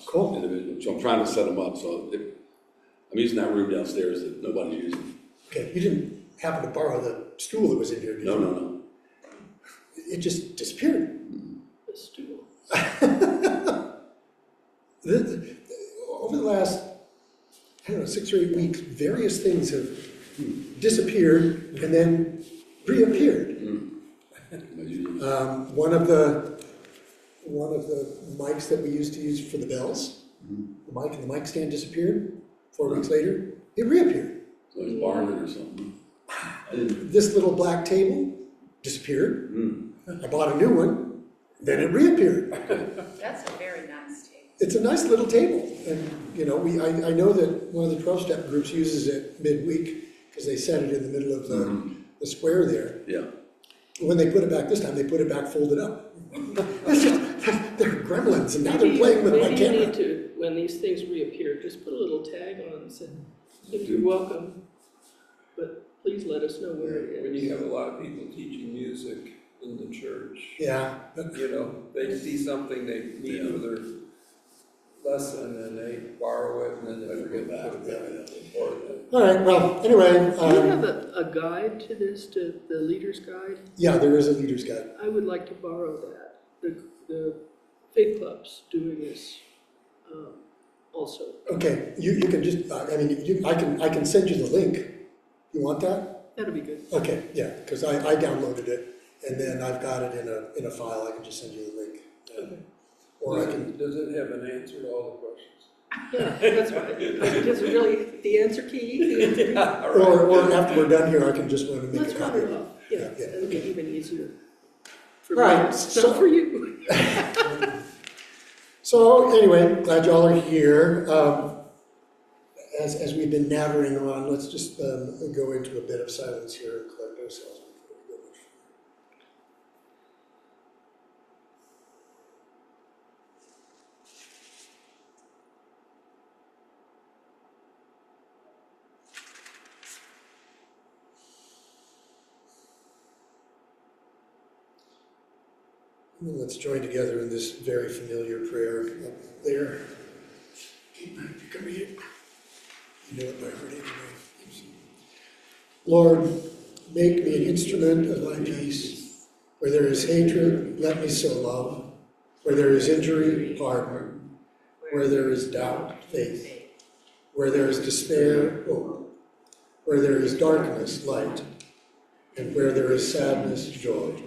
Cool. individually. So I'm trying to set them up, so I'm using that room downstairs that nobody's using. Okay, you didn't happen to borrow the stool that was in here, did you? No. It just disappeared. The stool. Over the last, I don't know, 6 or 8 weeks, various things have disappeared and then reappeared. One of the mics that we used to use for the bells, the mic and the mic stand disappeared. 4 weeks later, it reappeared. So he's borrowing it or something. This little black table disappeared. I bought a new one, then it reappeared. That's a very nice table. It's a nice little table, and you know, I know that one of the 12-step groups uses it midweek because they set it in the middle of the square there. Yeah. When they put it back this time, they put it back folded up. It's just, they're gremlins, and now they're playing with my Maybe you camera. need to, when these things reappear, just put a little tag on and say, you're welcome, but please let us know where it When is. you have a lot of people teaching music in the church, Yeah, you know, they see something they need for their lesson and they borrow it and then they forget to put it back. all right, well, anyway. Do you have a guide to this, to the leader's guide? Yeah, there is a leader's guide. I would like to borrow that. The faith club's doing this also. Okay, you can just, I mean, I can send you the link. You want that? That'd be good. Okay, yeah, because I downloaded it, and then I've got it in a file. I can just send you the link. Okay. Or I can, Does it have an answer to all the questions? Yeah, that's right. It's really the answer key. The answer key. or after we're done here, I can just run and make Let's a run copy. it off. Yeah, Yeah, that'll be even easier. For Right, me, so- not for you. So anyway, glad y'all are here. As we've been nattering on, let's just go into a bit of silence here and collect ourselves before we go much further. Well, let's join together in this very familiar prayer up there. You can read it. You know it by heart anyway. Lord, make me an instrument of thy peace. Where there is hatred, let me sow love. Where there is injury, pardon. Where there is doubt, faith. Where there is despair, hope. Where there is darkness, light. And where there is sadness, joy.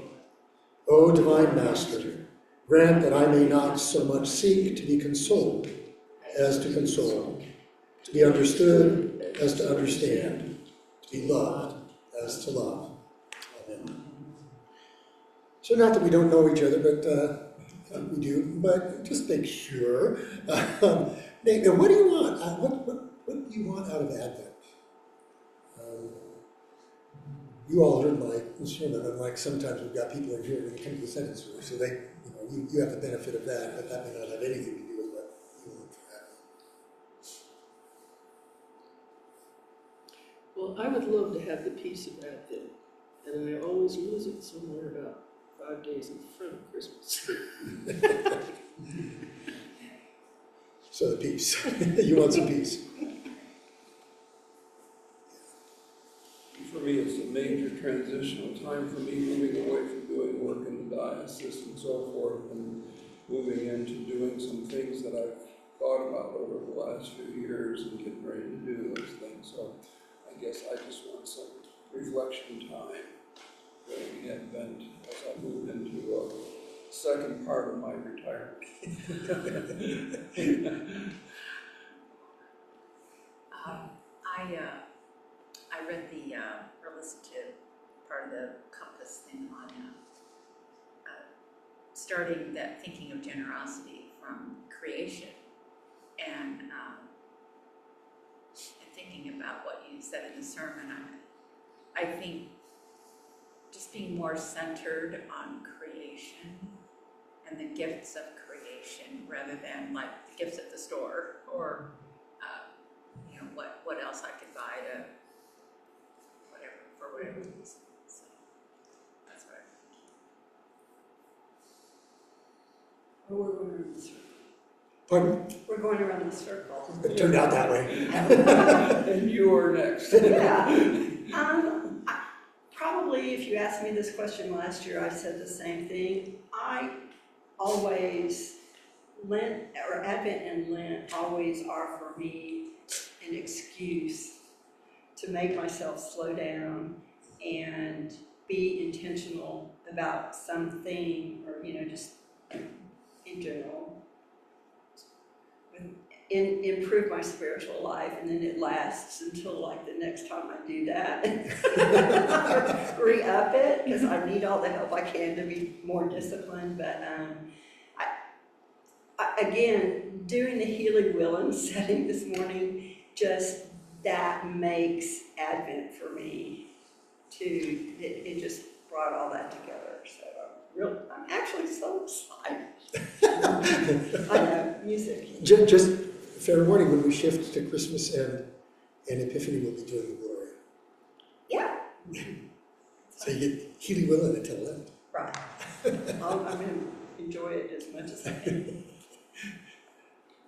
O divine Master, grant that I may not so much seek to be consoled as to console, to be understood as to understand, to be loved as to love. Amen. So not that we don't know each other, but I think we do, but just make sure. Nathan, what do you want? What do you want out of Advent? You all heard my sermon, and like sometimes we've got people in here who come to the second service, so they, you have the benefit of that, but that may not have anything to do with what you want for Advent. Well, I would love to have the peace of Advent, and I always lose it somewhere about 5 days in front of Christmas. So the peace. You want some peace. For me, it's a major transitional time for me, moving away from doing work in the diocese and so forth, and moving into doing some things that I've thought about over the last few years and getting ready to do those things. So I guess I just want some reflection time during Advent as I move into a second part of my retirement. I read or listened to part of the Compass thing on starting that thinking of generosity from creation and thinking about what you said in the sermon. I think just being more centered on creation and the gifts of creation rather than like the gifts at the store or what else I could buy to whatever reason. So that's what I'm thinking. Pardon? We're going around in circles. It turned out that way. And you are next. Yeah. Probably if you asked me this question last year, I said the same thing. I always, Lent, or Advent and Lent always are for me an excuse to make myself slow down and be intentional about something, or, just in general. Improve my spiritual life, and then it lasts until like the next time I do that. Re-up it, because I need all the help I can to be more disciplined. But again, doing the Healing Willen setting this morning, just that makes Advent for me too. It just brought all that together. So I'm actually so excited. I know, music. Just fair warning, when we shift to Christmas and Epiphany, we'll be doing the Gloria. Yeah. So you get Healy Willen until Lent. Right. I'm going to enjoy it as much as I can.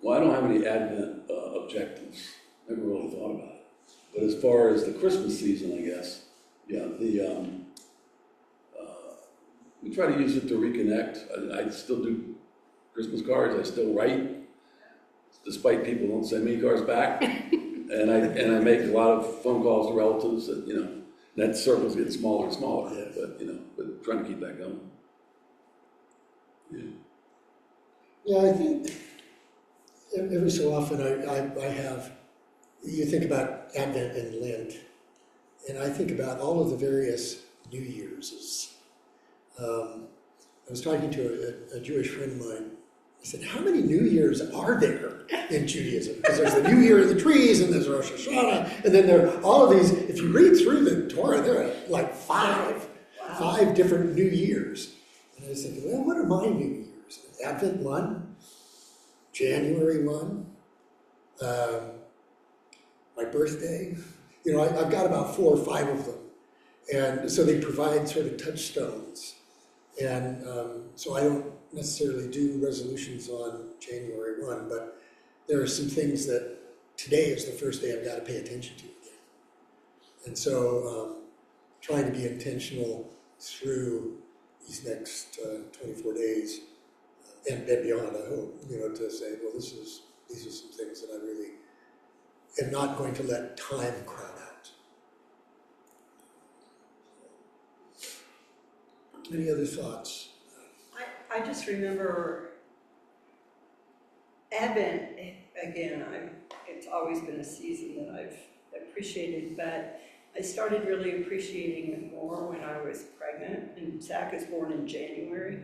Well, I don't have any Advent objectives. Never really thought about it. But as far as the Christmas season, I guess, yeah, we try to use it to reconnect. I still do Christmas cards. I still write, despite people don't send me cards back. and I make a lot of phone calls to relatives. That that circle's getting smaller and smaller. Yes. But trying to keep that going. Yeah. Yeah, I think every so often I have, you think about Advent and Lent, and I think about all of the various New Year's. I was talking to a Jewish friend of mine. I said, how many New Years are there in Judaism? Because there's the New Year of the trees, and there's Rosh Hashanah, and then there are all of these. If you read through the Torah, there are like five different New Years. And I was thinking, well, what are my New Years? Advent 1, January 1, my birthday. I've got about 4 or 5 of them. And so they provide sort of touchstones. And so I don't necessarily do resolutions on January 1, but there are some things that today is the first day I've got to pay attention to again. And so trying to be intentional through these next 24 days and beyond, I hope, to say, well, these are some things that I really am not going to let time crowd out. Any other thoughts? I just remember Advent, again, it's always been a season that I've appreciated, but I started really appreciating it more when I was pregnant, and Zach was born in January.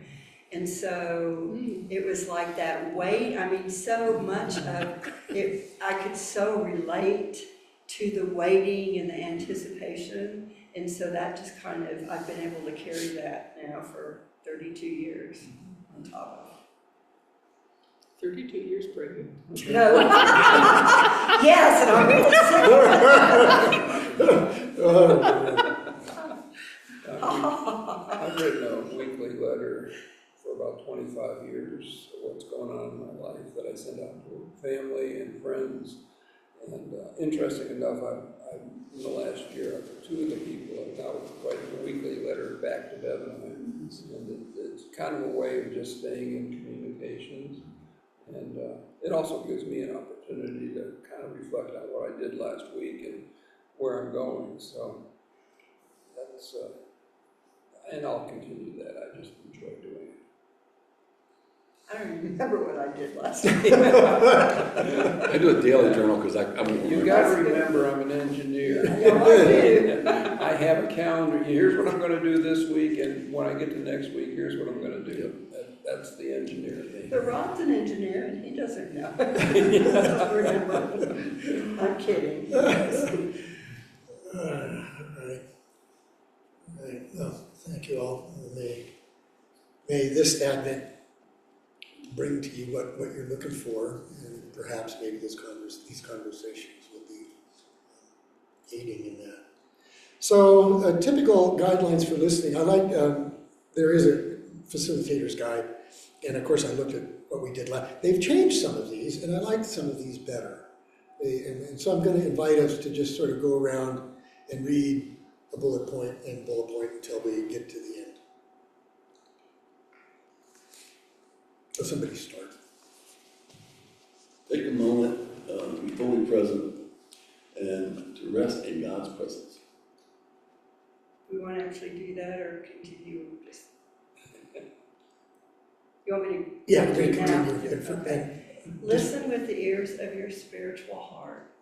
And so it was like that wait, so much of it, I could so relate to the waiting and the anticipation. And so that just kind of, I've been able to carry that now for 32 years on top of. 32 years pregnant. No. Yes, and I'm really I've written a weekly letter for about 25 years of what's going on in my life that I send out to family and friends. And interesting enough, in the last year, 2 of the people have now writing a weekly letter back to Bevan. And it's kind of a way of just staying in communications. And it also gives me an opportunity to kind of reflect on what I did last week and where I'm going. So that's, and I'll continue that. I just enjoy doing it. I don't remember what I did last week. I do a daily journal because I won't remember. You got to remember, I'm an engineer. Yeah, I do. I have a calendar. Here's what I'm going to do this week, and when I get to next week, here's what I'm going to do. That's the engineer thing. But Rob's an engineer, and he doesn't know. He doesn't remember. I'm kidding. All right. Well, thank you all. May this Advent bring to you what you're looking for, and perhaps maybe these conversations will be aiding in that. So, typical guidelines for listening. I like there is a facilitator's guide, and of course I looked at what we did last. They've changed some of these, and I like some of these better. And so I'm going to invite us to just sort of go around and read a bullet point and bullet point until we get to the end. So somebody start. Take a moment to be fully present and to rest in God's presence. We want to actually do that or continue just? You want me to? Yeah, do it now? okay. Okay. Listen with the ears of your spiritual heart.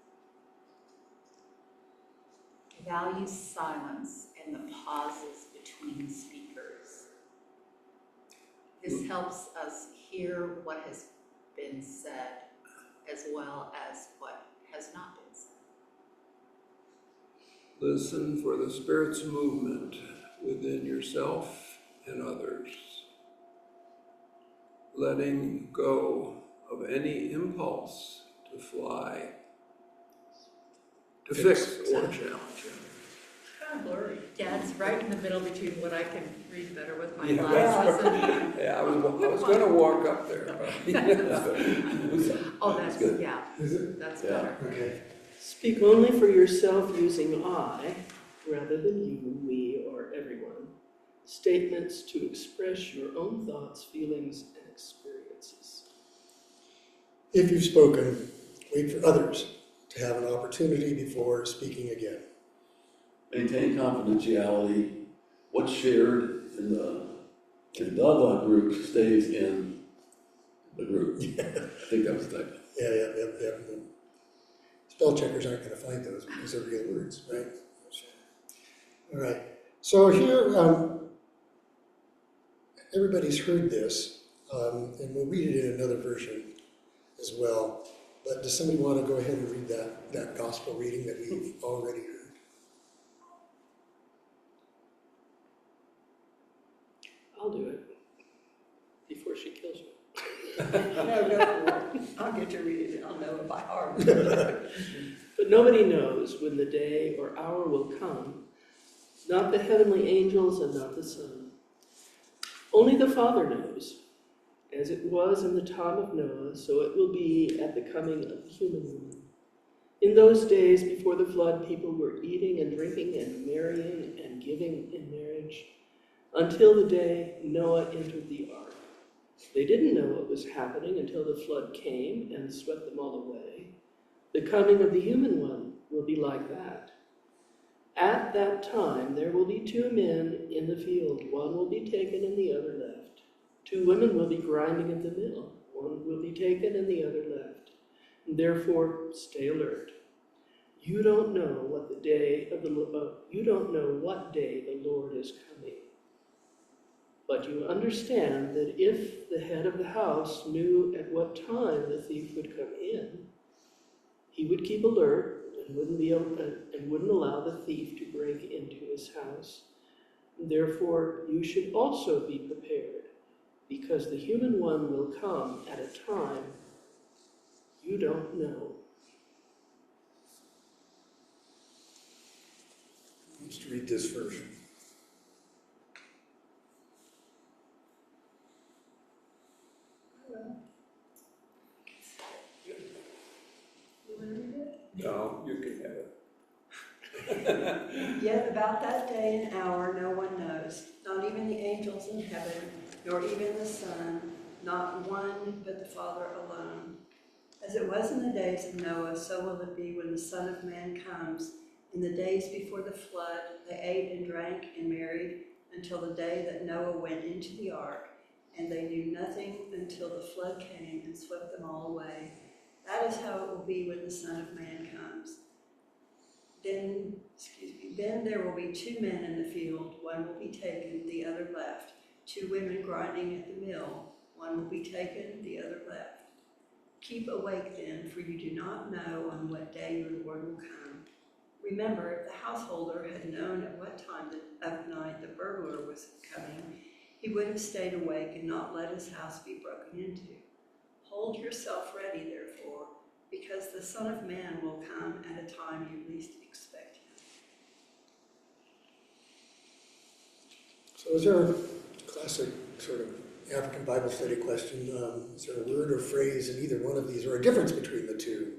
Value silence and the pauses between speakers. This helps us hear what has been said as well as what has not been said. Listen for the Spirit's movement within yourself and others. Letting go of any impulse to fly, to fix or challenge. Kind of blurry. Yeah, it's right in the middle between what I can read better with my Yeah, glasses that's and. Yeah, I was going to walk up there. Oh, that's, good. yeah, Is it? that's Yeah. better. Okay. Speak only for yourself using I, rather than you, we, or everyone. Statements to express your own thoughts, feelings, and experiences. If you've spoken, wait for others to have an opportunity before speaking again. Maintain confidentiality. What's shared in the dialogue group stays in the group. I think that was the type. Yeah. Spell checkers aren't going to find those because they're real words, right? All right. So here, everybody's heard this, and we'll read it in another version as well. But does somebody want to go ahead and read that gospel reading that we've already heard? I'll do it before before she kills you. No, go for it. I'll get to read it, I'll know it by heart. But nobody knows when the day or hour will come, not the heavenly angels and not the Son. Only the Father knows. As it was in the time of Noah, so it will be at the coming of the human woman. In those days before the flood, people were eating and drinking and marrying and giving in marriage until the day Noah entered the ark. They didn't know what was happening until the flood came and swept them all away. The coming of the human one will be like that. At that time, there will be 2 men in the field. One will be taken and the other left. 2 women will be grinding in the mill. One will be taken and the other left. Therefore, stay alert. You don't know what day the Lord is coming. But you understand that if the head of the house knew at what time the thief would come in, he would keep alert and wouldn't allow the thief to break into his house. Therefore, you should also be prepared, because the human one will come at a time you don't know. Let's read this version. No, you can have it. Yet about that day and hour no one knows, not even the angels in heaven, nor even the Son, not one but the Father alone. As it was in the days of Noah, so will it be when the Son of Man comes. In the days before the flood, they ate and drank and married until the day that Noah went into the ark, and they knew nothing until the flood came and swept them all away. That is how it will be when the Son of Man comes. Then there will be 2 men in the field, one will be taken, the other left. 2 women grinding at the mill, one will be taken, the other left. Keep awake then, for you do not know on what day your Lord will come. Remember, if the householder had known at what time of night the burglar was coming, he would have stayed awake and not let his house be broken into. Hold yourself ready, therefore, because the Son of Man will come at a time you least expect him. So is our classic sort of African Bible study question. Is there a word or phrase in either one of these, or a difference between the two,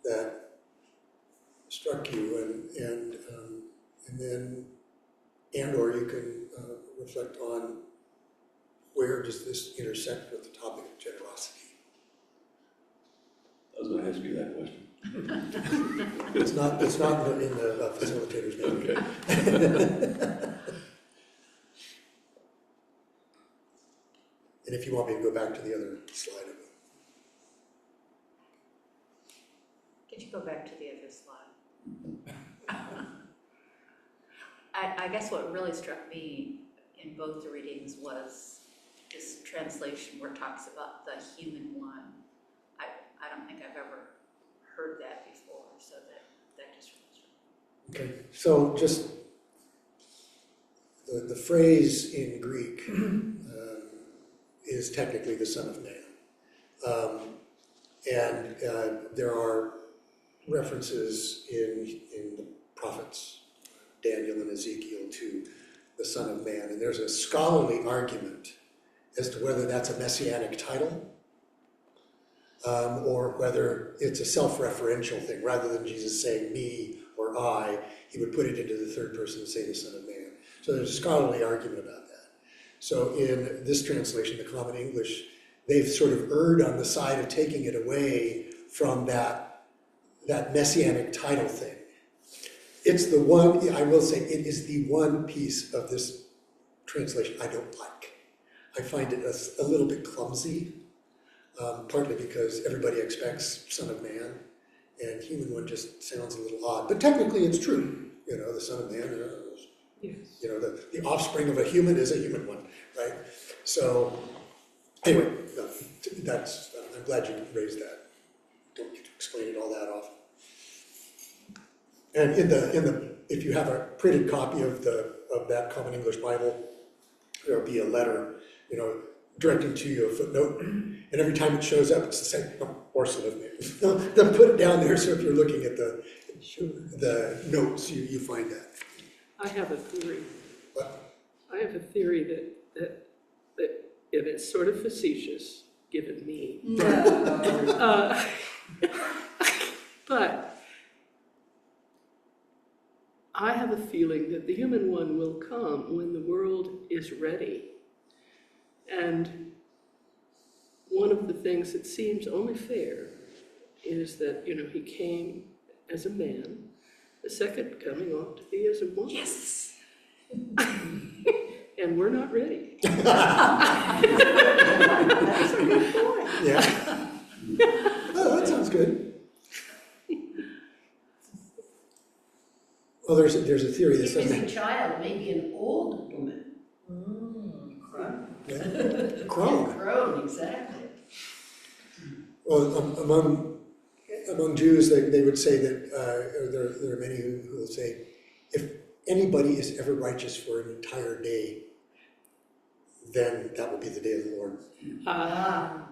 that struck you, and then, or you can reflect on where does this intersect with the topic of generosity? I was gonna ask you that question. It's not in the facilitator's note. Okay. And if you want me to go back to the other slide of it. Could you go back to the other slide? I guess what really struck me in both the readings was this translation where it talks about the human one. I don't think I've ever heard that before, so that just really struck me. Okay, so just the phrase in Greek is technically the Son of Man. And there are references in the prophets, Daniel and Ezekiel, to the Son of Man. And there's a scholarly argument as to whether that's a messianic title or whether it's a self-referential thing. Rather than Jesus saying me or I, he would put it into the third person and say the Son of Man. So there's a scholarly argument about that. So in this translation, the Common English, they've sort of erred on the side of taking it away from that messianic title thing. It's the one, I will say, it is the one piece of this translation I don't like. I find it a little bit clumsy, partly because everybody expects Son of Man, and human one just sounds a little odd. But technically it's true, the Son of Man, Yes. the offspring of a human is a human one, right? So, anyway, I'm glad you raised that. Don't get to explain it all that often. And if you have a printed copy of that Common English Bible, there'll be a letter, directing to you a footnote, and every time it shows up, it's the same, or Son of Man. They'll put it down there, so if you're looking at the notes, you find that. I have a theory. But I have a theory that and it's sort of facetious, given me. No. But I have a feeling that the human one will come when the world is ready. And one of the things that seems only fair is that, he came as a man, the second coming ought to be as a woman. Yes. And we're not ready. That's a good point. yeah. Oh, that sounds good. Well, there's a theory that If says it's a child, maybe an old woman. crone. Grown, exactly. Well, among Jews, they would say that, or there are many who will say, if anybody is ever righteous for an entire day, then that will be the day of the Lord. I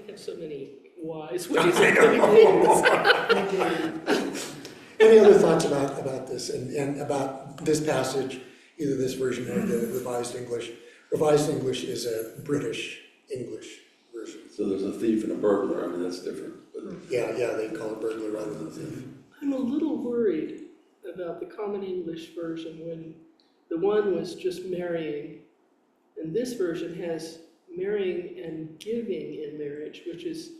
have so many wise ways of putting things. Any other thoughts about this and about this passage, either this version or the Revised English? Revised English is a British English version. So there's a thief and a burglar, that's different, but Yeah, they call it burglar rather than thief. I'm a little worried about the Common English version when the one was just marrying, and this version has marrying and giving in marriage, which is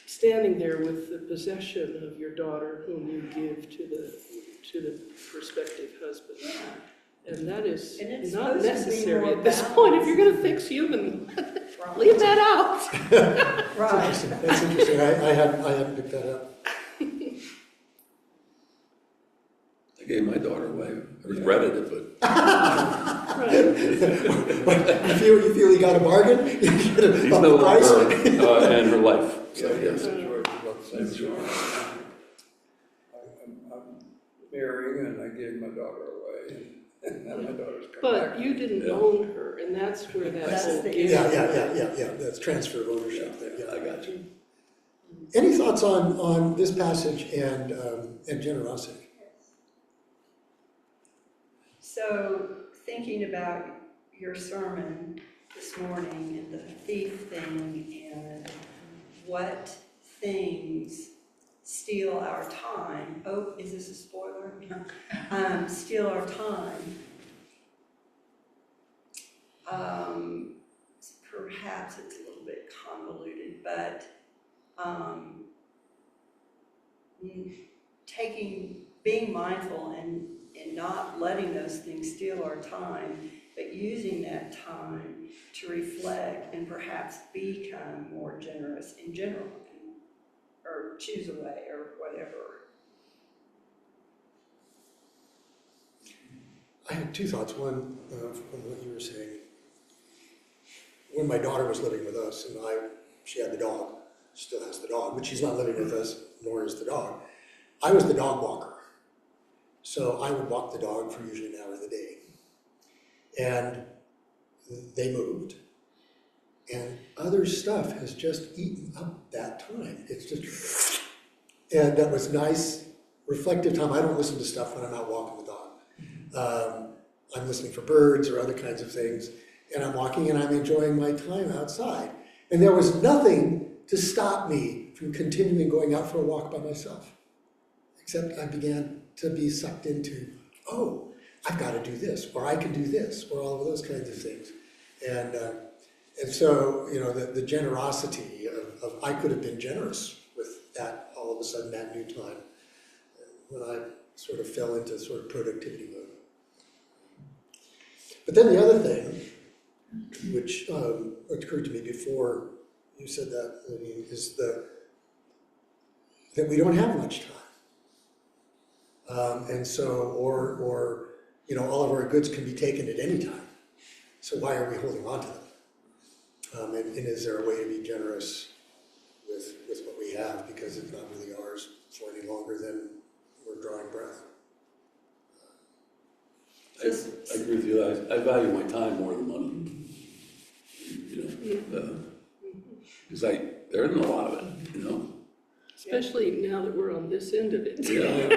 standing there with the possession of your daughter whom you give to the prospective husband. And that is And it's not supposed to be necessary more at this point. If you're gonna fix human, leave that out. Right. That's interesting. I hadn't picked that up. I gave my daughter away. I regretted it, but Right. You feel you got a bargain? You get a she's no price? longer, and her life, so Yeah, yes. George, about the same story. I'm marrying and I gave my daughter away, and now my daughter's come back. But you didn't Yeah. own her, and that's where that That's whole the giving. Yeah. That's transfer of ownership. I got you. Any thoughts on this passage and generosity? So thinking about your sermon this morning and the thief thing and what things steal our time. Oh, is this a spoiler? Steal our time. Perhaps it's a little bit convoluted, but being mindful and not letting those things steal our time, but using that time to reflect and perhaps become more generous in general, or choose a way, or whatever. I had two thoughts. One, from what you were saying. When my daughter was living with us, and she had the dog, still has the dog, but she's not living with us, nor is the dog. I was the dog walker. So I would walk the dog for usually an hour of the day. And they moved. And other stuff has just eaten up that time. It's just, and that was nice, reflective time. I don't listen to stuff when I'm out walking the dog. I'm listening for birds or other kinds of things. And I'm walking and I'm enjoying my time outside. And there was nothing to stop me from continuing going out for a walk by myself. Except I began to be sucked into, oh, I've got to do this, or I can do this, or all of those kinds of things. And so, you know, the generosity of I could have been generous with that, all of a sudden, that new time, when I sort of fell into sort of productivity mode. But then the other thing, which occurred to me before you said that, I mean, is that we don't have much time. And so, or you know, all of our goods can be taken at any time. So why are we holding on to them? And is there a way to be generous with what we have, because it's not really ours for any longer than we're drawing breath? I agree with you. I value my time more than money. You know, because there isn't a lot of it, you know. Especially now that we're on this end of it. Yeah.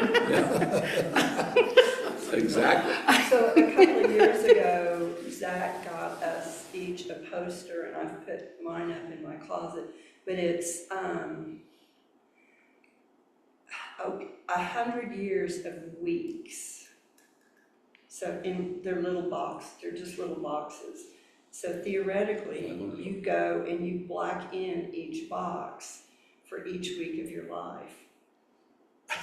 Exactly. So a couple of years ago, Zach got us each a poster, and I've put mine up in my closet, but it's 100 years of weeks. So in their little box, they're just little boxes. So theoretically, you go and you black in each box for each week of your life.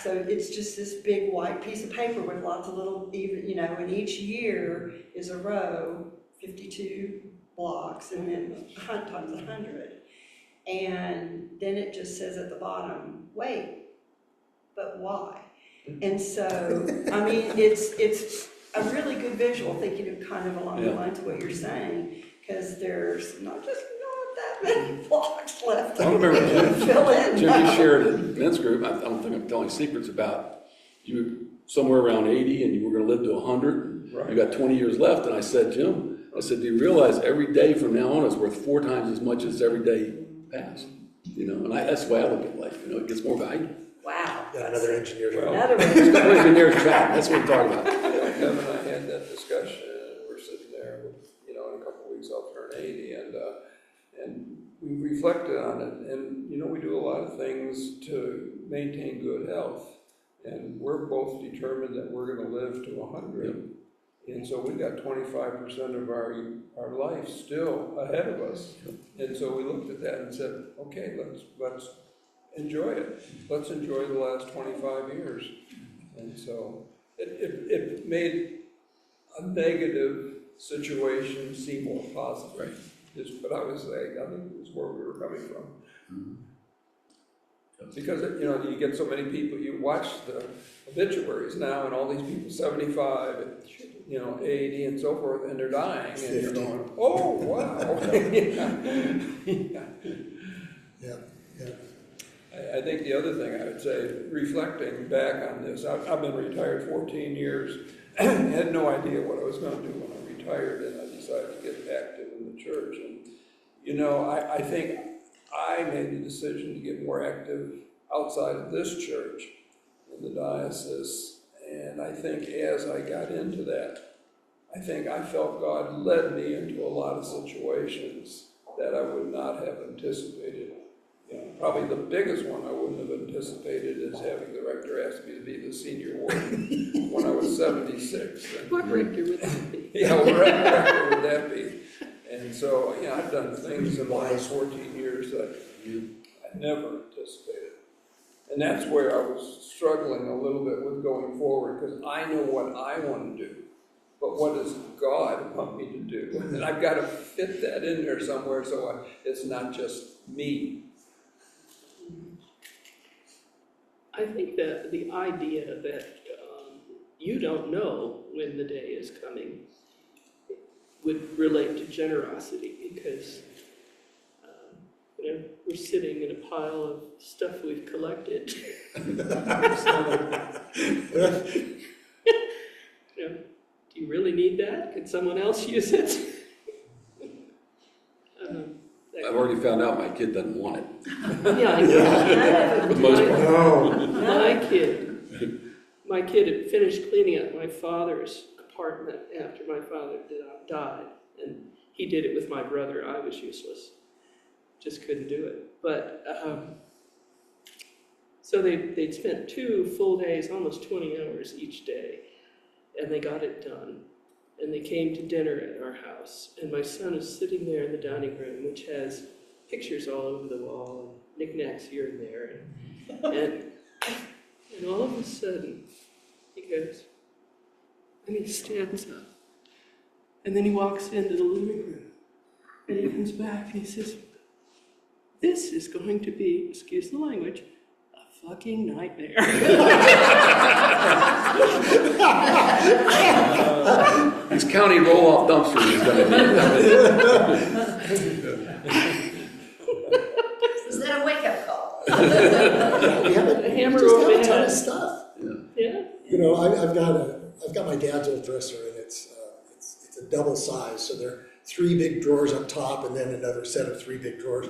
So it's just this big white piece of paper with lots of little, even, you know, and each year is a row, 52 blocks, and then times 100. And then it just says at the bottom, wait, but why? And so, I mean, it's a really good visual, thinking of kind of along the lines of what you're saying, because there's not that many blocks left. I remember fill in. Jim, you shared in men's group, I don't think I'm telling secrets, about you somewhere around 80 and you were going to live to 100. Right. You got 20 years left. And I said, Jim, do you realize every day from now on is worth 4 times as much as every day past? You know, and that's the way I look at life. You know, it gets more valuable. Wow. Got another engineer. Another one. Engineer's chat. That's what we're talking about. Kevin and I had that discussion, and we're sitting there, you know, in a couple of weeks I'll turn 80, and we reflected on it, and, you know, we do a lot of things to maintain good health, and we're both determined that we're gonna live to 100, and so we've got 25% of our life still ahead of us, and so we looked at that and said, okay, let's enjoy it. Let's enjoy the last 25 years, and so it made a negative situation seem more positive. Right. Is what I was saying. I think it's where we were coming from. Because, you know, you get so many people, you watch the obituaries now, and all these people 75, and, you know, 80 and so forth, and they're dying, and you're going, oh, wow. Yeah. I think the other thing I would say, reflecting back on this, I've been retired 14 years, had no idea what I was going to do when I retired, and I decided to get active in the church. And, you know, I think I made the decision to get more active outside of this church, in the diocese, and I think as I got into that, I think I felt God led me into a lot of situations that I would not have anticipated. You know, probably the biggest one I wouldn't have anticipated is having the rector ask me to be the senior warden when I was 76. And, What rector would that be? yeah, what rector would that be? And so, you know, I've done things in the last 14 years that I never anticipated. And that's where I was struggling a little bit with going forward, because I know what I want to do, but what does God want me to do? And I've got to fit that in there somewhere so it's not just me. I think that the idea that you don't know when the day is coming would relate to generosity, because you know, we're sitting in a pile of stuff we've collected. You know, do you really need that? Could someone else use it? I've already found out my kid doesn't want it, Yeah, I know. for the most part. No. My kid had finished cleaning up my father's apartment after my father died, and he did it with my brother. I was useless, just couldn't do it. But so they'd spent 2 full days, almost 20 hours each day, and they got it done. And they came to dinner at our house, and my son is sitting there in the dining room, which has pictures all over the wall and knickknacks here and there, and all of a sudden he goes, and he stands up, and then he walks into the living room, and he comes back and he says, "This is going to be, excuse the language, a fucking nightmare." His county roll-off dumpster is gonna Is that a wake-up call? We have A hammer just over have a the ton head. of stuff. Yeah. You know, I've got my dad's old dresser, and it's a double size, so there are 3 big drawers up top, and then another set of 3 big drawers,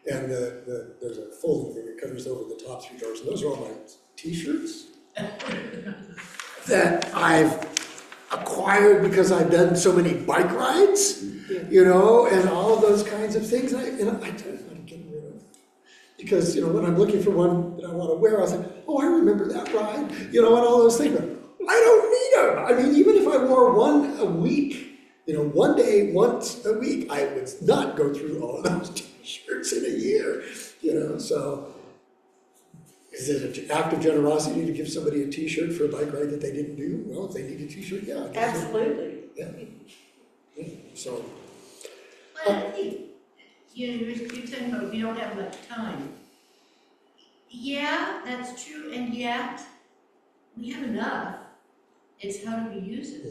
and there's a folding thing that covers over the top 3 drawers, and those are all my T-shirts that I've acquired because I've done so many bike rides, you know, and all of those kinds of things, and I don't want to get rid of. Because, you know, when I'm looking for one that I want to wear, I'll say, oh, I remember that ride, you know, and all those things. But I don't need them. I mean, even if I wore one a week, you know, one day, once a week, I would not go through all of those T-shirts in a year, you know. So is it an act of generosity to give somebody a T-shirt for a bike ride that they didn't do? Well, if they need a T-shirt, yeah. I guess so. Absolutely. Yeah. So, Well, I think, you know, you're talking about we don't have much time. Yeah, that's true, and yet we have enough. It's how do we use it?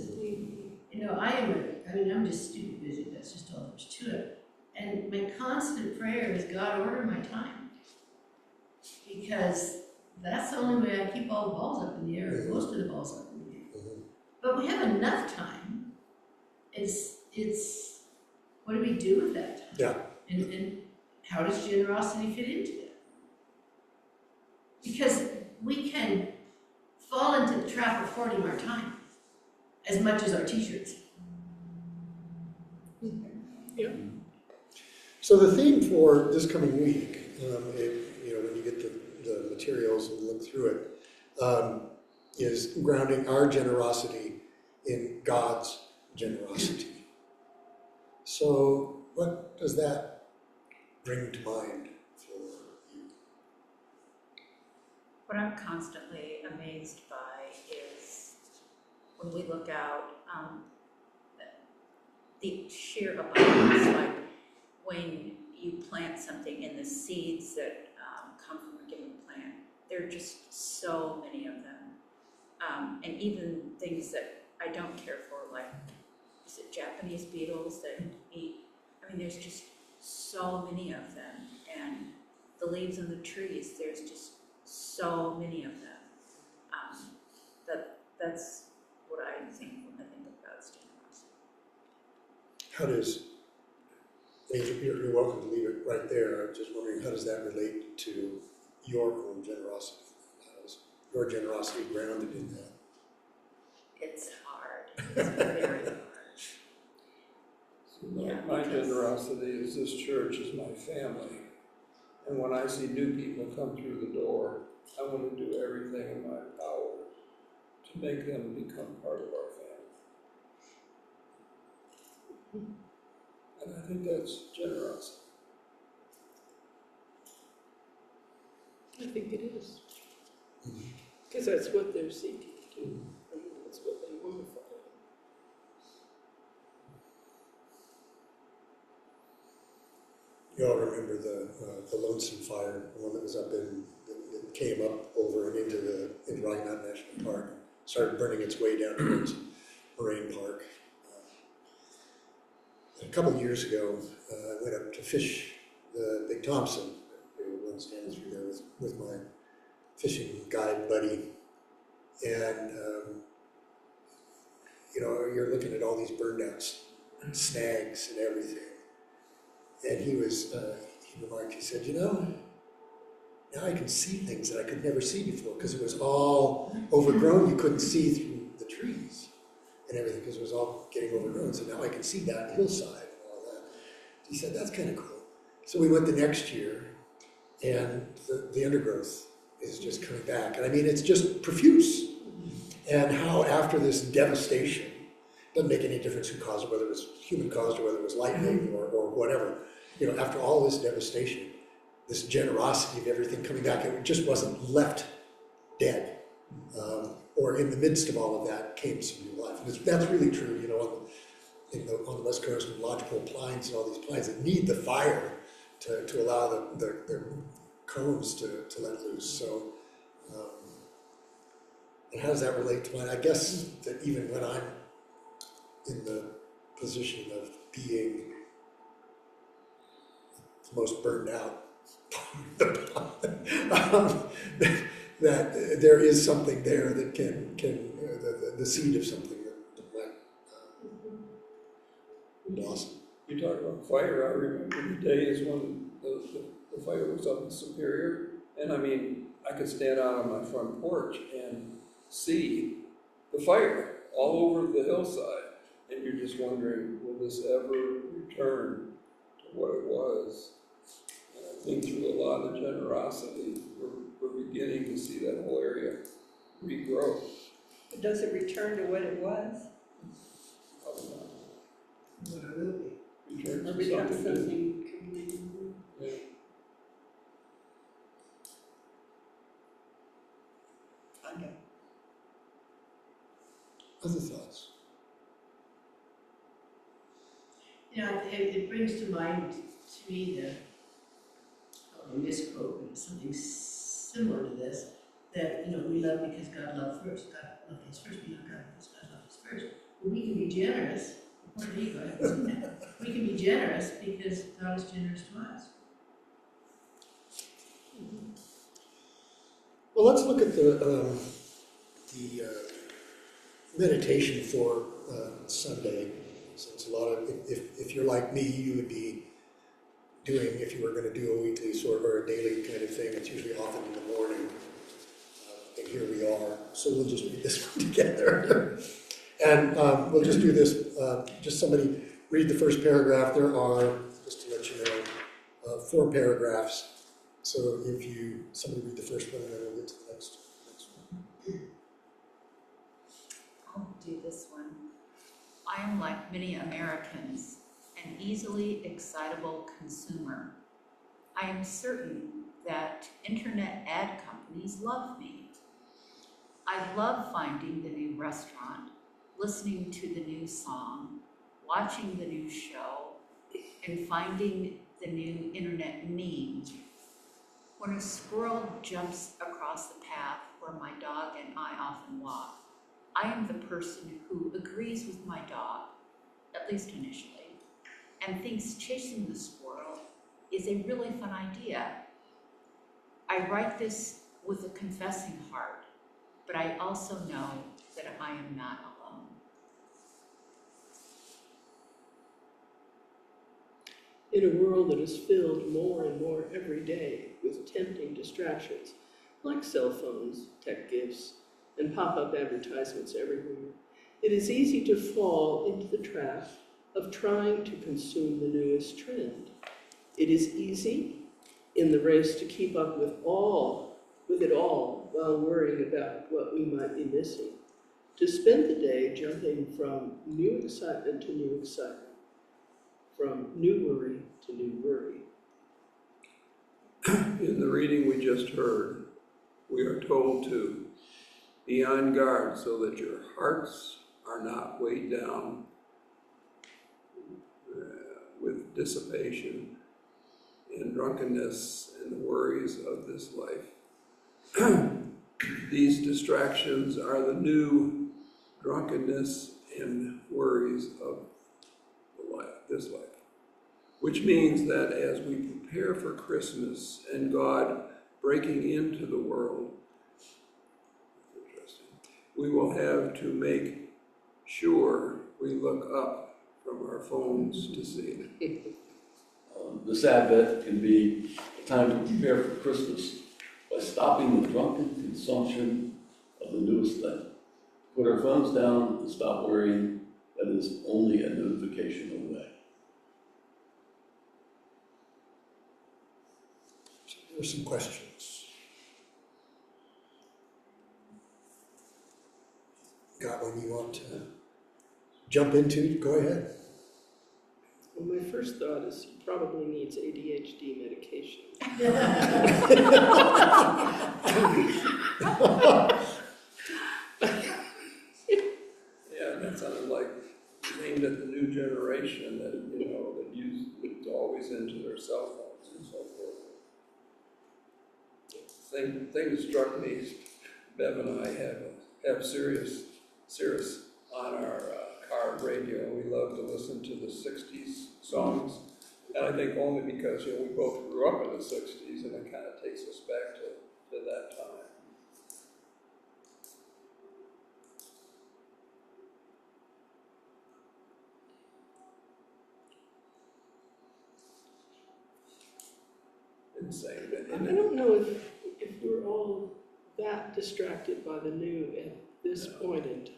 You know, I'm just stupid busy, that's just all there's to it. And my constant prayer is, God, order my time. Because that's the only way I keep all the balls up in the air, or most of the balls up in the air. But we have enough time. It's what do we do with that time? yeah. And how does generosity fit into that? Because we can fall into the trap of hoarding our time as much as our T-shirts. So the theme for this coming week, you know, when you get the materials and look through it, is grounding our generosity in God's generosity. So what does that bring to mind for you? What I'm constantly amazed by is when we look out, the sheer abundance, like when you plant something and the seeds that come from a given plant, there are just so many of them. And even things that I don't care for, like, is it Japanese beetles that eat? I mean, there's just so many of them. And the leaves on the trees, there's just so many of them. That's what I think when I think of God's generosity. How does, you're welcome to leave it right there. I'm just wondering, how does that relate to your own generosity? How is your generosity grounded in that? It's hard. It's very hard. My generosity is this church is my family. And when I see new people come through the door, I want to do everything in my power to make them become part of our family. And I think that's generosity. I think it is. Because that's what they're seeking to do. I mean, that's what they want to follow. You all remember the Lonesome Fire, the one that was up that came up over and into Rocky Mountain National Park, started burning its way down towards Moraine Park. A couple of years ago, I went up to fish the Big Thompson. It runs down through there with my fishing guide buddy, and you're looking at all these burned out snags and everything. And he remarked, he said, now I can see things that I could never see before because it was all overgrown. You couldn't see through the trees and everything because it was all getting overgrown. So now I can see that hillside and all that. He said, that's kind of cool. So we went the next year and the undergrowth is just coming back. And I mean, it's just profuse. And how after this devastation, doesn't make any difference who caused it, whether it was human caused or whether it was lightning or whatever. After all this devastation, this generosity of everything coming back, it just wasn't left dead. Or in the midst of all of that came some new life. And that's really true, on the West Coast, and lodgepole pines and all these pines that need the fire to allow their cones to let loose. So, and how does that relate to mine? I guess that even when I'm in the position of being the most burned out, that there is something there that can the seed of something that might blossom. You talk about fire, I remember the days when the fire was up in Superior, and I mean, I could stand out on my front porch and see the fire all over the hillside, and you're just wondering, will this ever return to what it was? And I think through a lot of generosity, we're beginning to see that whole area regrow. But does it return to what it was? Probably not. What it will be. Return Or to become something new. something completely new? Yeah. Okay. Other thoughts? It brings to mind, to me, a misquote, but it's something similar to this, that, we love because God loved first. God loved us first, we love God because God loved us first. But we can be generous, poor ego, I haven't seen that. We can be generous because God is generous to us. Well, let's look at the meditation for Sunday. Since a lot of, if you're like me, you would be doing, if you were going to do a weekly or a daily kind of thing, it's usually often in the morning. And here we are. So we'll just read this one together. And we'll just do this, just somebody read the first paragraph. There are, just to let you know, 4 paragraphs. So if somebody read the first one, and then we'll get to the next one. I'll do this one. I am like many Americans, an easily excitable consumer. I am certain that internet ad companies love me. I love finding the new restaurant, listening to the new song, watching the new show, and finding the new internet meme. When a squirrel jumps across the path where my dog and I often walk, I am the person who agrees with my dog, at least initially, and thinks chasing the squirrel is a really fun idea. I write this with a confessing heart, but I also know that I am not alone. In a world that is filled more and more every day with tempting distractions, like cell phones, tech gifts, and pop-up advertisements everywhere, it is easy to fall into the trap of trying to consume the newest trend. It is easy in the race to keep up with it all while worrying about what we might be missing. To spend the day jumping from new excitement to new excitement, from new worry to new worry. In the reading we just heard, we are told to be on guard so that your hearts are not weighed down with dissipation and drunkenness and the worries of this life. These distractions are the new drunkenness and worries of this life. Which means that as we prepare for Christmas and God breaking into the world, we will have to make sure we look up from our phones to see it. This Advent can be a time to prepare for Christmas by stopping the drunken consumption of the newest thing. Put our phones down and stop worrying that it is only a notification away. So there are some questions. Got one you want to jump into? Go ahead. Well, my first thought is he probably needs ADHD medication. Yeah, that sounded like aimed at the new generation that, that's always into their cell phones and so forth. Thing that struck me, Bev and I have Sirius on our car radio. We love to listen to the 60s songs. And I think only because, we both grew up in the 60s and it kind of takes us back to that time. Insane. I don't know if we're all that distracted by the new at this point in time.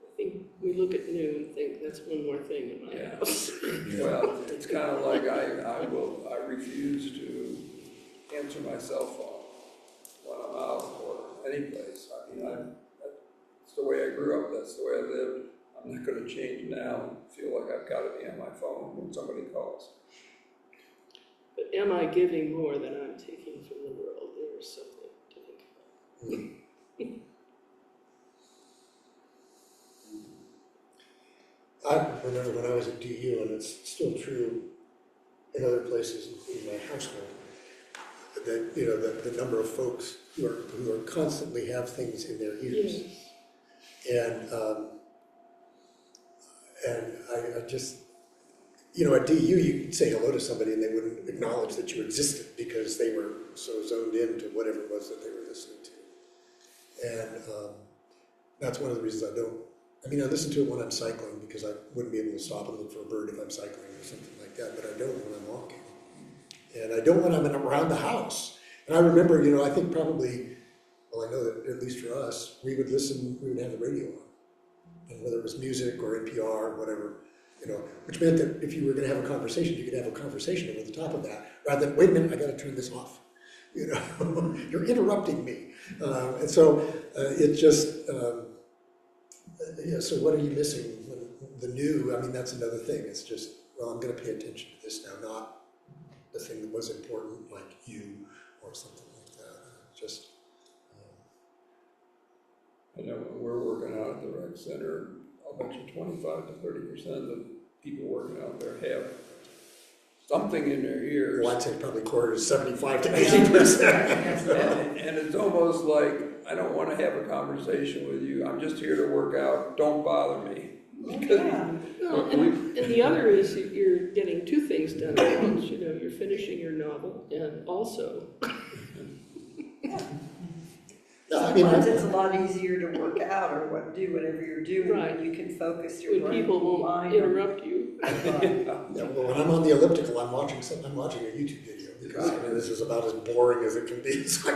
I think we look at new and think that's one more thing in my house. Well, it's kind of like I refuse to answer my cell phone when I'm out or any place. That's the way I grew up. That's the way I lived. I'm not going to change now and feel like I've got to be on my phone when somebody calls. But am I giving more than I'm taking from the world? There's something to think about. I remember when I was at DU, and it's still true in other places, including my household, that the number of folks who are constantly have things in their ears. Yes. And I just, at DU, you could say hello to somebody and they wouldn't acknowledge that you existed because they were so zoned in to whatever it was that they were listening to. And that's one of the reasons I listen to it when I'm cycling because I wouldn't be able to stop and look for a bird if I'm cycling or something like that, but I don't when I'm walking. And I don't when I'm around the house. And I remember, I think probably, I know that at least for us, we would have the radio on. And whether it was music or NPR or whatever, which meant that if you were going to have a conversation, you could have a conversation over the top of that, rather than, wait a minute, I got to turn this off. You're interrupting me. And so it just, so what are you missing? The new, that's another thing. It's just, I'm going to pay attention to this now, not the thing that was important, like you or something like that. Just. I know when we're working out at the rec center, I'll bet you 25 to 30% of the people working out there have something in their ears. Well, I'd say probably quarters, 75 to 80%. And it's almost like, I don't want to have a conversation with you. I'm just here to work out. Don't bother me. Well, and the other is that you're getting two things done at once. You're finishing your novel and also. No, I mean, Sometimes it's a lot easier to work out or do whatever you're doing, Right. when you can focus your When brain people and won't mind. interrupt you. yeah, well, when I'm on the elliptical, I'm watching a YouTube video, because I mean, this is about as boring as it can be. So I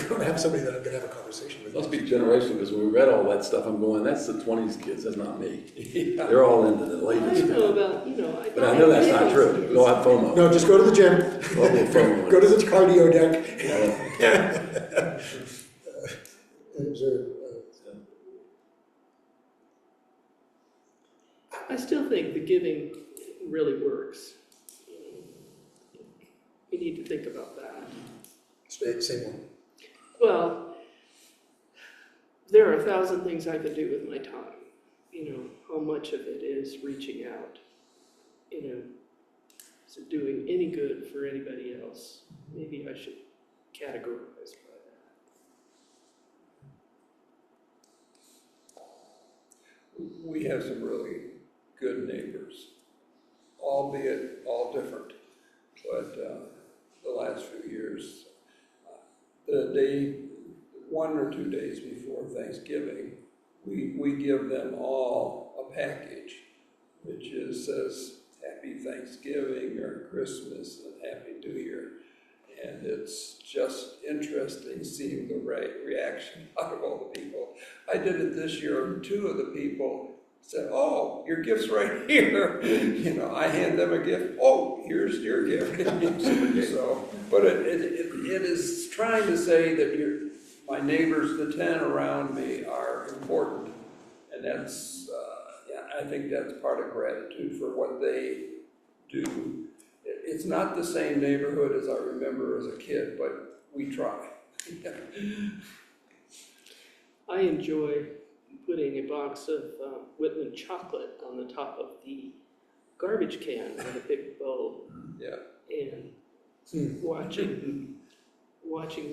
don't have somebody that I'm gonna have a conversation with. It must be generational, because when we read all that stuff, I'm going, that's the 20s kids, that's not me. They're all into the I latest don't know stuff. about, you know, But I know that's not true. Go have FOMO. No, just go to the gym, Go have FOMO. go to the cardio deck. Yeah. Is there, I still think the giving really works. We need to think about that. same one. Well, there are 1,000 things I could do with my time. You know, how much of it is reaching out? You know, is it doing any good for anybody else? Maybe I should categorize by that. We have some really good neighbors, albeit all different. But the last few years, the day, 1 or 2 days before Thanksgiving, we give them all a package, which says Happy Thanksgiving, Merry Christmas, and Happy New Year. And it's just interesting seeing the reaction out of all the people. I did it this year, and 2 of the people said, "Oh, your gift's right here." You know, I hand them a gift. "Oh, here's your gift." So, but it is trying to say that my neighbors, the 10 around me, are important, and that's I think that's part of gratitude for what they do. It's not the same neighborhood as I remember as a kid, but we try. I enjoy putting a box of Whitman chocolate on the top of the garbage can with a big bow. Yeah. And watching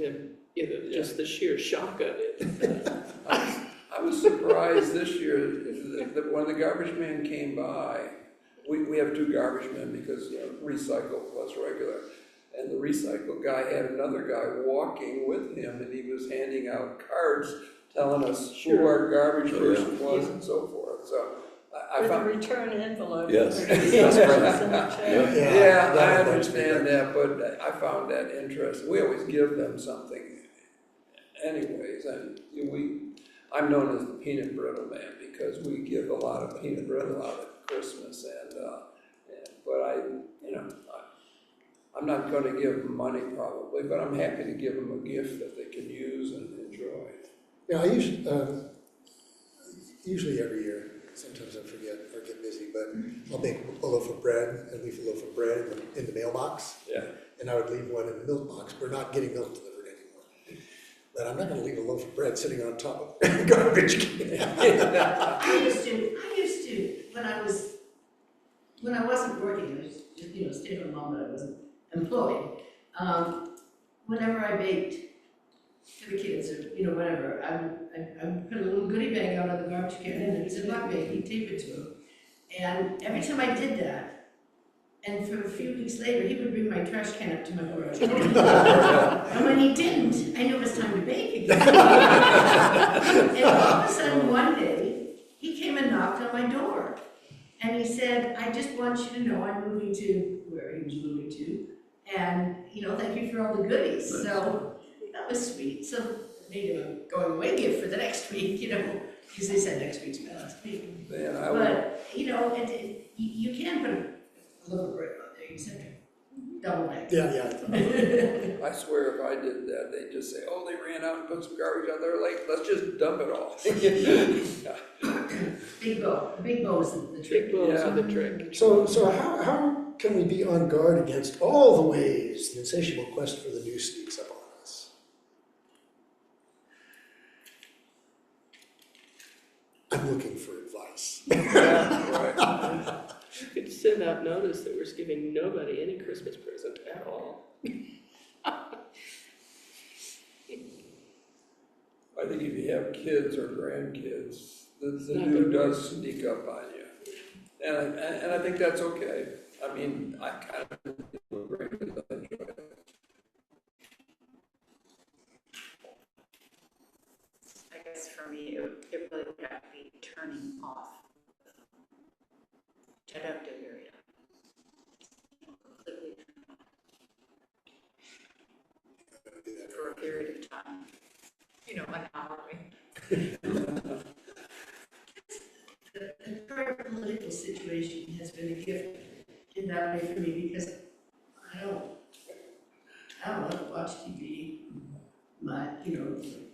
them, you know, just the sheer shock of it. I was surprised this year that when the garbage man came by, we have 2 garbage men because, you know, recycle plus regular. And the recycle guy had another guy walking with him, and he was handing out cards telling us who our garbage person was and so forth. So I With a found, return envelope. Yes. That's yeah, I understand that, but I found that interesting. We always give them something anyways, and I'm known as the peanut brittle man because we give a lot of peanut brittle out at Christmas, but I'm not going to give them money probably, but I'm happy to give them a gift that they can use and enjoy. Yeah, I usually every year, sometimes I forget or get busy, but I'll make a loaf of bread and leave a loaf of bread in the mailbox. Yeah. And I would leave one in the milk box. We're not getting milk delivered anymore. But I'm not gonna leave a loaf of bread sitting on top of garbage can. I used to, when I wasn't working, I was just, you know, stay-at-home mom, but I wasn't employed. Whenever I baked for the kids or, you know, whatever, I would put a little goodie bag out on the garbage can and it was in my bag, he'd tape it to him. And every time I did that, and for a few weeks later, he would bring my trash can up to my garage door. And when he didn't, I knew it was time to bake again. And all of a sudden, one day, he came and knocked on my door. And he said, "I just want you to know I'm moving to where he was moving to. And, you know, thank you for all the goodies." Nice. So that was sweet. So I made him a going away gift for the next week, you know, because they said next week's my last week. Man, But, you know, you can put a loaf of bread on there, you said double bag. Yeah. I swear if I did that, they'd just say, "Oh, they ran out and put some garbage out there late, let's just dump it all." Big bow is the trick. Big bows are the trick. So how can we be on guard against all the ways the insatiable quest for the new sneaks up on us? I'm looking for advice. Yeah, right. You could send out notice that we're giving nobody any Christmas present at all. I think if you have kids or grandkids, the Not new gonna does sneak up on you. And I think that's okay. I mean, I kind of agree with that. guess for me, it really would have to be turning off, which I don't do very often. Completely turn off for a period of time, an hour. The current political situation has been a gift in that way for me because I don't want to watch TV, my,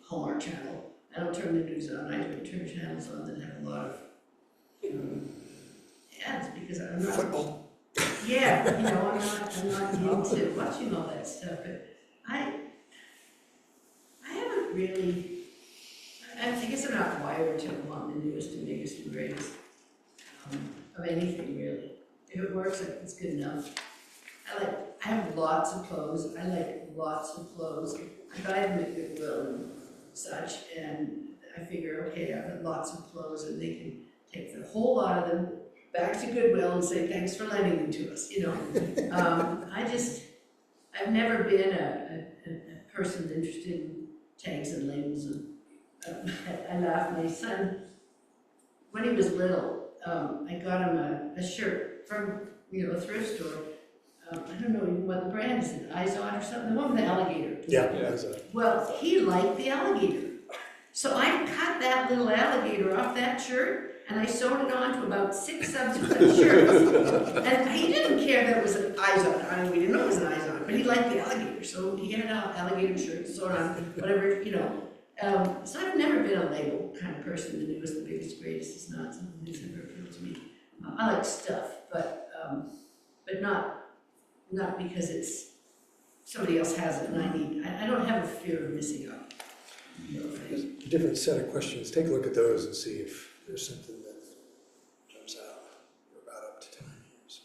Hallmark Channel. I don't turn the news on. I don't turn channels on that have a lot of, ads because I'm not. Football. Yeah, I'm not into watching all that stuff, but I haven't really, I guess I'm not wired to want the newest and biggest and greatest of anything really. If it works, it's good enough. I have lots of clothes. I like lots of clothes. I buy them at Goodwill and such, and I figure, okay, I've got lots of clothes, and they can take the whole lot of them back to Goodwill and say, thanks for lending them to us, I've never been a person interested in tags and labels, and I laugh. My son, when he was little, I got him a shirt from, a thrift store. I don't know even what the brand is, Izod or something, the one with the alligator. Yeah, that's a, Well, he liked the alligator. So I cut that little alligator off that shirt and I sewed it on to about 6 subsequent shirts. And he didn't care that it was an Izod. I mean, we didn't know it was an Izod, but he liked the alligator. So he had an alligator shirt sewed on, whatever, So I've never been a label kind of person. The newest, the biggest, greatest is not something that's ever appealed to me. I like stuff, but not because it's somebody else has it and I don't have a fear of missing out. a different set of questions. Take a look at those and see if there's something that jumps out. We're about up to time here. So.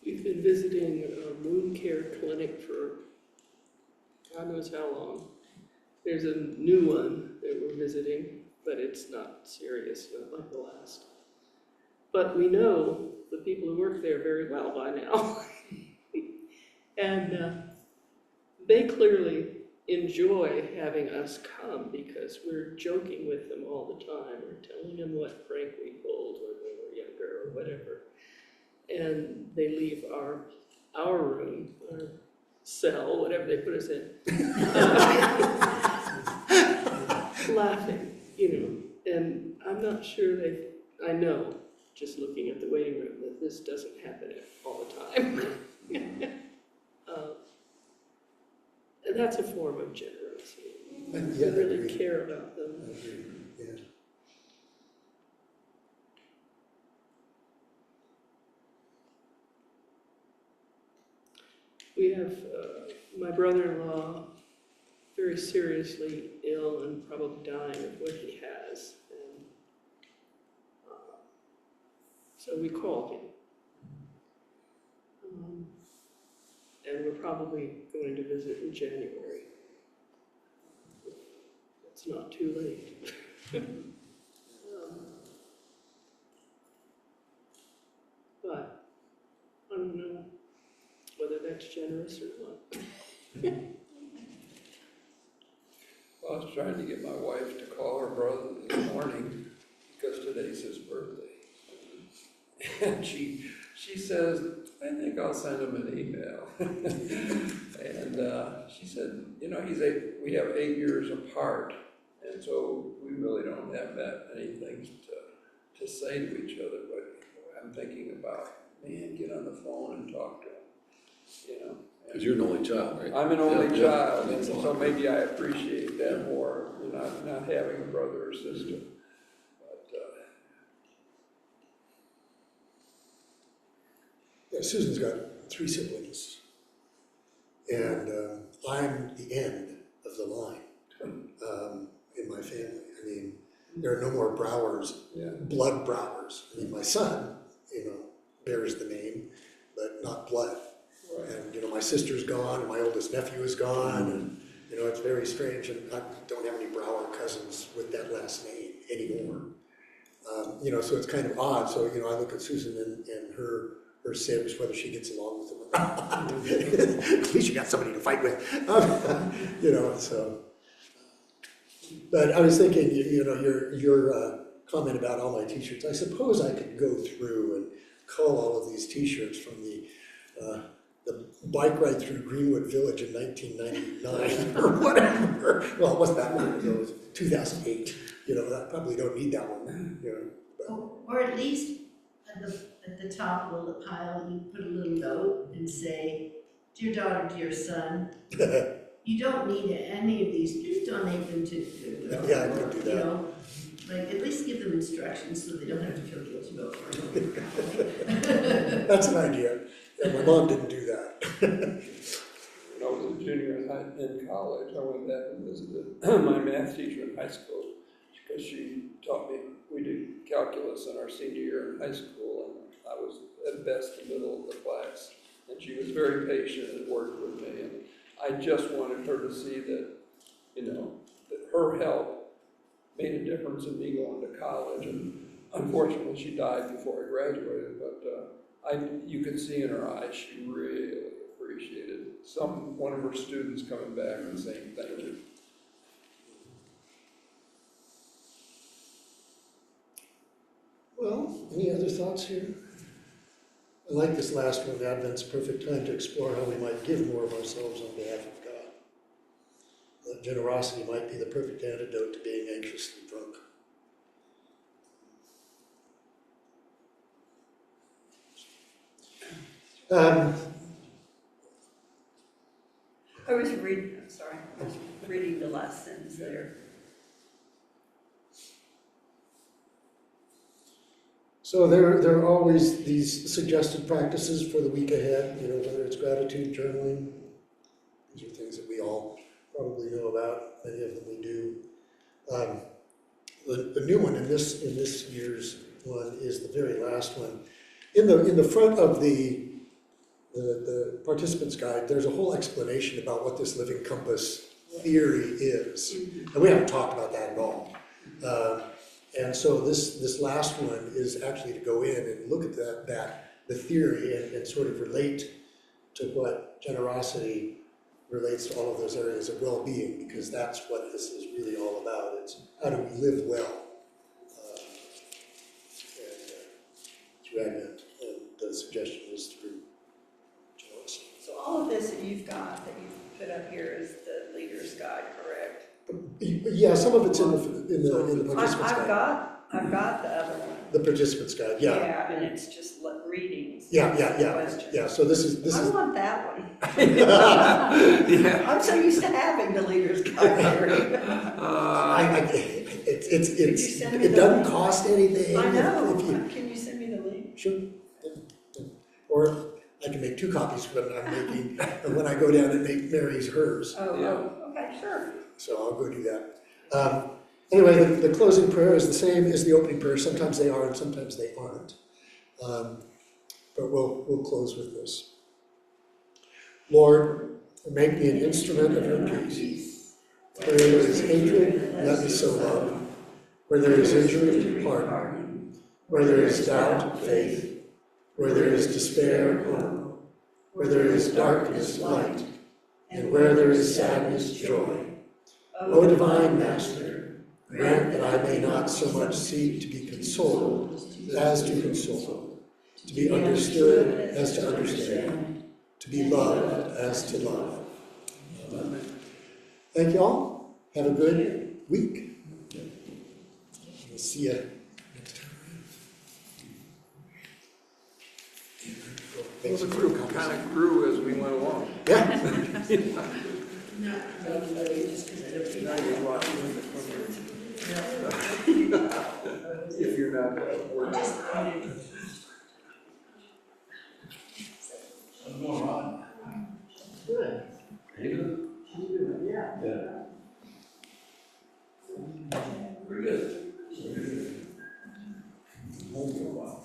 We've been visiting a wound care clinic for God knows how long. There's a new one that we're visiting, but it's not serious, not like the last. But we know the people who work there very well by now. And they clearly enjoy having us come because we're joking with them all the time. We're telling them what prank we pulled when we were younger or whatever. And they leave our room, our cell, whatever they put us in, laughing, and I'm not sure I know, just looking at the waiting room, that this doesn't happen all the time. And that's a form of generosity. Yeah, We I really agree. care about them. I agree. Yeah. We have my brother-in-law very seriously ill and probably dying of what he has. And so we called him. And we're probably going to visit in January. It's not too late. But I don't know whether that's generous or not. I was trying to get my wife to call her brother this morning because today's his birthday. And she says, I think I'll send him an email. And she said, we have 8 years apart, and so we really don't have that many things to say to each other, but I'm thinking about, man, get on the phone and talk to him, Because you're an only child, right? I'm an only Yeah, child, and that's so all. maybe I appreciate that more, not having a brother or sister. But, Yeah, Susan's got 3 siblings, and I'm the end of the line in my family. I mean, there are no more Browers, yeah. blood Browers. I mean, my son, bears the name, but not blood. And, you know, my sister's gone, and my oldest nephew is gone, and, you know, it's very strange, and I don't have any Brower cousins with that last name anymore. You know, so it's kind of odd, so, you know, I look at Susan and her Sims, whether she gets along with them or not. At least you got somebody to fight with. You know, so. But I was thinking, you know, your comment about all my t-shirts, I suppose I could go through and cull all of these t-shirts from the bike ride through Greenwood Village in 1999 or whatever. Well, it wasn't that long ago, it was 2008. You know, I probably don't need that one, you know. Or at least at the top of the pile, you put a little note and say, dear daughter, dear son, you don't need any of these, please donate them to Goodwill. Yeah, I could do You that. know, like, at least give them instructions so they don't have to feel guilty about it. That's an idea. And my mom didn't do that. When I was a junior in college, I went back and visited my math teacher in high school because she taught me, we did calculus in our senior year in high school, and I was at best the middle of the class. And she was very patient and worked with me, and I just wanted her to see that, you know, that her help made a difference in me going to college. And unfortunately, she died before I graduated, but you could see in her eyes she really appreciated one of her students coming back and saying thank you. Well, any other thoughts here? I like this last one, Advent's a perfect time to explore how we might give more of ourselves on behalf of God. That generosity might be the perfect antidote to being anxiously drunk. I was reading the last sentence there. So there are always these suggested practices for the week ahead, you know, whether it's gratitude, journaling. These are things that we all probably know about, many of them we do. The new one in this year's one is the very last one. In the front of the participant's guide, there's a whole explanation about what this living compass theory is. And we haven't talked about that at all. And so this last one is actually to go in and look at the theory and sort of relate to what generosity relates to all of those areas of well-being, because that's what this is really all about. It's how do we live well through Advent, and the suggestion is through generosity. So all of this that you've got, that you've put up here is the leader's guide, correct? Yeah, some of it's in the participant's guide. I've got the other one. The participant's guide, yeah. Yeah, and it's just readings. Yeah. Questions. Yeah, so this is. I want that one. Yeah. I'm so used to having the leader's guide here. It doesn't cost anything. I know. If you- Can you send me the link? Sure. Yeah. Or I can make 2 copies when I'm making, and when I go down and make Mary's hers. Okay, sure. So I'll go do that. Anyway, the closing prayer is the same as the opening prayer. Sometimes they are and sometimes they aren't. But we'll close with this. Lord, make me an instrument of your peace. Where there is hatred, let me sow love. Where there is injury, pardon. Where there is doubt, faith. Where there is despair, hope. Where there is darkness, light. And where there is sadness, joy. O divine Master, grant that I may not so much seek to be consoled as to console, to be understood as to understand, to be loved as to love. Amen. Thank you all. Have a good week. We'll see you next time. Well, the group kind of grew as we went along. Yeah. Not really, just because I don't think Now you're watching if you're not working. Good. Yeah. Pretty good. Home for a while.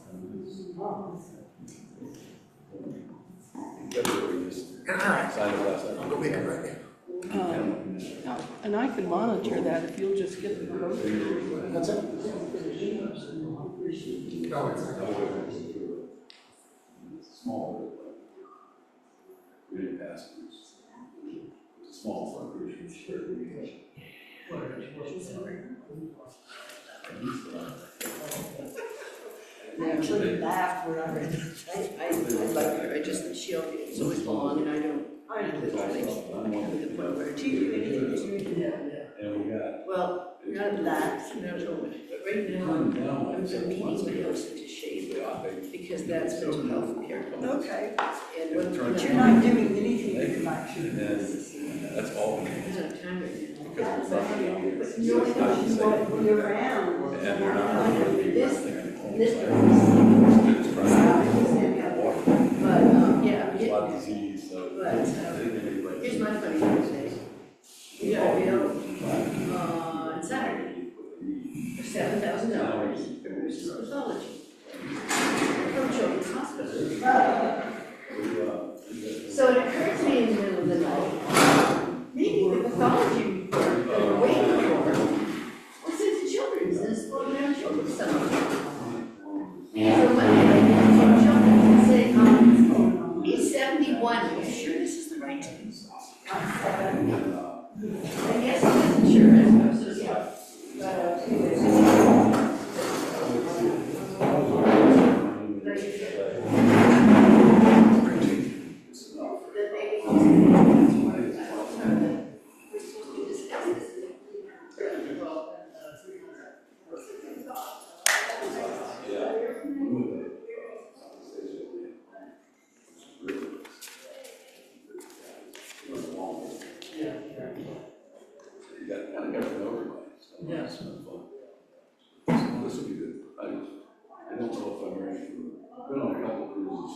February. Signed it last night. I'll go make it right now. And I can monitor that if you'll just get the program. What's that? No, it's not. Small. We didn't pass it. It's a small front cruise. I actually laughed when I read it. I like her, it's always long and I don't, literally, to the point where. Do you do anything? And we got. Well, none of that, no, but right now, I'm meeting my husband to shave it off, because that's mental health care. Okay, And what, but you're not doing anything for my And that's all we I need. don't have time right now. Because we're not getting here. But you only know you want to be around. And they're not. This but, yeah, There's a lot of disease, so. but, here's my funny thing. We got a bill, on Saturday, for $7,000 for nurses pathology. From Children's Hospital. So it occurred to me in the middle of the night, maybe the pathology report that we're waiting for was sent to Children's, and it's floating around Children's somewhere. So Monday, I get from Children's and say, he's 71, are you sure this is the right thing? I guess he wasn't sure, I suppose, so yeah. You got, kind of got to know everybody, so. Yes. This will be good. I don't know if I'm ready for, I've been on a couple cruises.